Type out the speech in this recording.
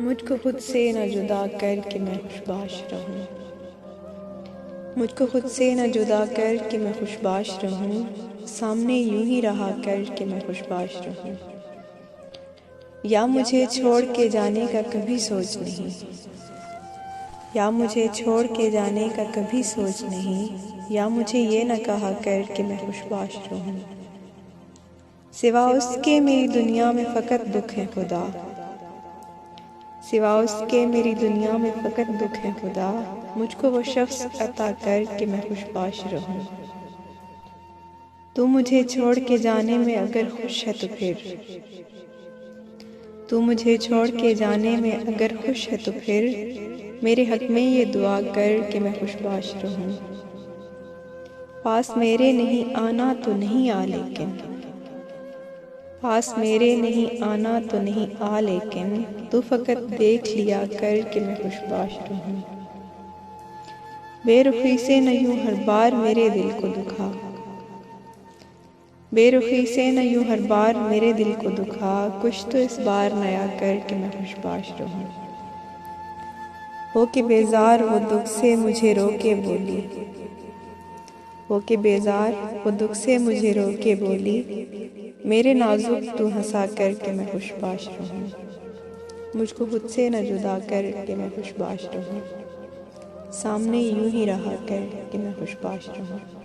मुझको खुद से न जुदा कर के मैं खुशबाश रहूं। मुझको खुद से न जुदा कर के मैं खुशबाश रहूं। सामने यूं ही रहा कर के मैं खुशबाश रहूं। या मुझे छोड़ के जाने का कभी सोच नहीं, या मुझे छोड़ के जाने का कभी सोच नहीं, या मुझे ये न कहा कर के मैं खुशबाश रहूं। सिवा उसके मेरी दुनिया में फ़कत दुख है खुदा, सिवा उसके मेरी दुनिया में फ़कत दुख है खुदा। मुझको वो शख्स अता कर कि मैं खुशबाश रहूं। तू मुझे छोड़ के जाने में अगर खुश है तो फिर, तू मुझे छोड़ के जाने में अगर खुश है तो फिर मेरे हक में ये दुआ कर कि मैं खुशबाश रहूं। पास मेरे नहीं आना तो नहीं आ, लेकिन पास मेरे नहीं आना तो नहीं आ, लेकिन तू फ़कत देख लिया कर कि मैं खुशबाश रहूं। बेरुखी से न यूं हर बार मेरे दिल को दुखा, बेरुखी से न यूं हर बार मेरे दिल को दुखा। कुछ तो इस बार नया कर कि मैं खुशबाश रहूं। हो के बेजार वो दुख से मुझे रोके बोली, हो के बेजार वो दुख से मुझे रोके बोली, मेरे नाजुक तू हंसा कर के मैं खुशबाश रहूं। मुझको खुद से न जुदा कर के मैं खुशबाश रहूं। सामने यूं ही रहा कर कि मैं खुशबाश रहूं।